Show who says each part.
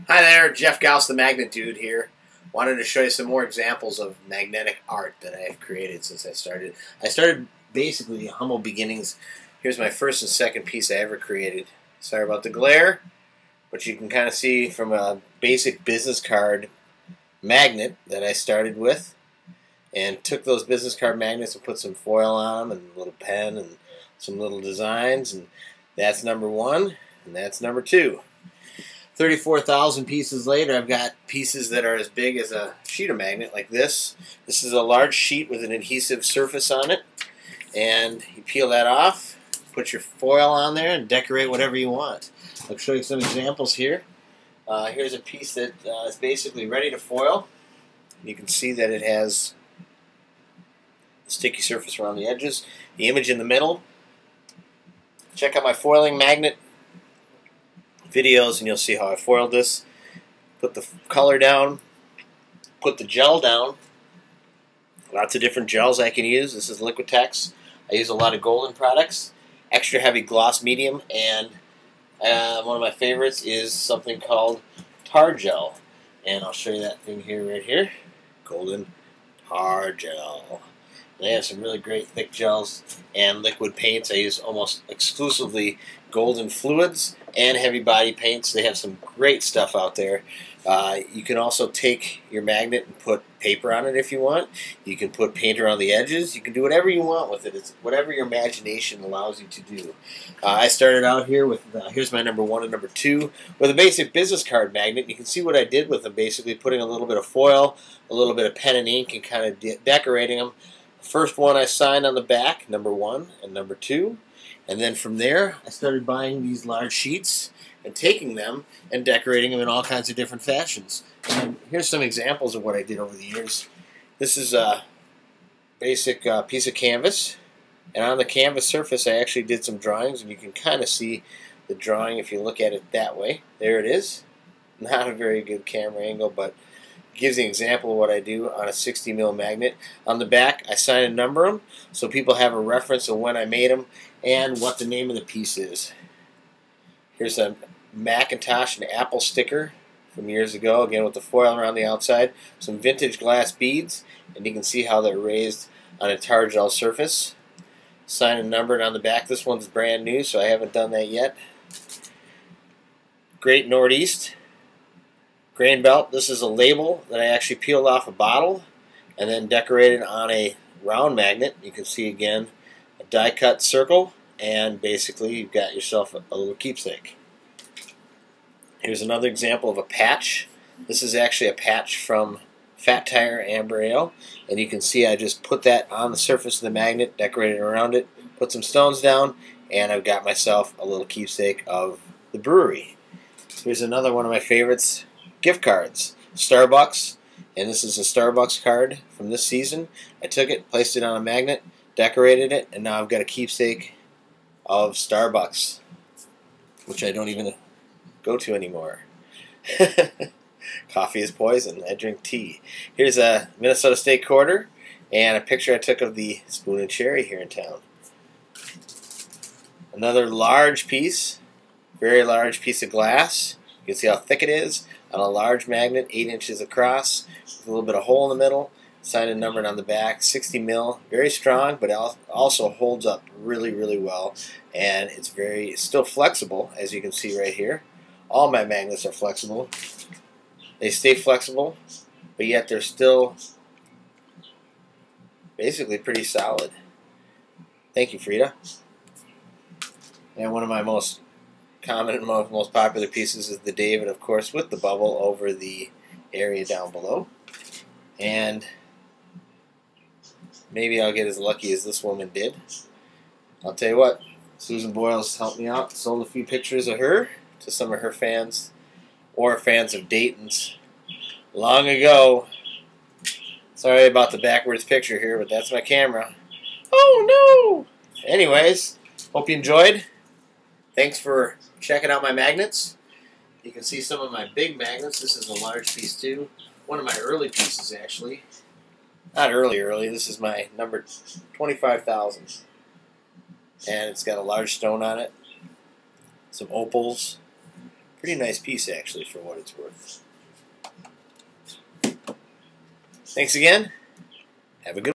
Speaker 1: Hi there, Jeff Gauss, the Magnet Dude here. Wanted to show you some more examples of magnetic art that I have created since I started. I started basically humble beginnings. Here's my first and second piece I ever created. Sorry about the glare, but you can kind of see from a basic business card magnet that I started with, and took those business card magnets and put some foil on them and a little pen and some little designs, and that's number one, and that's number two. 34,000 pieces later, I've got pieces that are as big as a sheet of magnet like this. This is a large sheet with an adhesive surface on it, and you peel that off, put your foil on there, and decorate whatever you want. I'll show you some examples here. Here's a piece that is basically ready to foil. You can see that it has a sticky surface around the edges, the image in the middle. Check out my foiling magnet videos and you'll see how I foiled this. Put the color down, put the gel down. Lots of different gels I can use. This is Liquitex. I use a lot of golden products, extra heavy gloss medium, and one of my favorites is something called tar gel. And I'll show you that thing here, right here. Golden tar gel. And they have some really great thick gels and liquid paints. I use almost exclusively golden fluids and heavy body paints. They have some great stuff out there. You can also take your magnet and put paper on it if you want. You can put paint around the edges. You can do whatever you want with it. It's whatever your imagination allows you to do. I started out here with, here's my number one and number two, with a basic business card magnet. You can see what I did with them, basically putting a little bit of foil, a little bit of pen and ink, and kind of decorating them. The first one I signed on the back, number one and number two. And then from there, I started buying these large sheets and taking them and decorating them in all kinds of different fashions. And here's some examples of what I did over the years. This is a basic piece of canvas. And on the canvas surface, I actually did some drawings. And you can kind of see the drawing if you look at it that way. There it is. Not a very good camera angle, but gives an example of what I do on a 60 mil magnet. On the back, I sign and number them so people have a reference of when I made them and what the name of the piece is. Here's a Macintosh and Apple sticker from years ago, again with the foil around the outside. Some vintage glass beads, and you can see how they're raised on a tar gel surface. Sign and numbered on the back. This one's brand new, so I haven't done that yet. Great Northeast grain belt. This is a label that I actually peeled off a bottle and then decorated on a round magnet. You can see again a die cut circle, and basically you've got yourself a little keepsake. Here's another example of a patch. This is actually a patch from Fat Tire Amber Ale, and you can see I just put that on the surface of the magnet, decorated around it, put some stones down, and I've got myself a little keepsake of the brewery. Here's another one of my favorites, gift cards. Starbucks, and this is a Starbucks card from this season. I took it, placed it on a magnet, decorated it, and now I've got a keepsake of Starbucks, which I don't even go to anymore. Coffee is poison. I drink tea. Here's a Minnesota State quarter and a picture I took of the Spoon and Cherry here in town. Another large piece, very large piece of glass. You can see how thick it is on a large magnet, 8 inches across, with a little bit of hole in the middle. Signed and numbered on the back, 60 mil, very strong, but also holds up really, really well, and it's still flexible, as you can see right here. All my magnets are flexible. They stay flexible, but yet they're still basically pretty solid. Thank you, Frida. And one of my most common and most popular pieces is the David, of course, with the bubble over the area down below. And maybe I'll get as lucky as this woman did. I'll tell you what, Susan Boyles helped me out, sold a few pictures of her to some of her fans, or fans of Dayton's, long ago. Sorry about the backwards picture here, but that's my camera. Oh no! Anyways, hope you enjoyed. Thanks for checking out my magnets. You can see some of my big magnets. This is a large piece too. One of my early pieces, actually. Not early. This is my number 25,000. And it's got a large stone on it. Some opals. Pretty nice piece, actually, for what it's worth. Thanks again. Have a good one.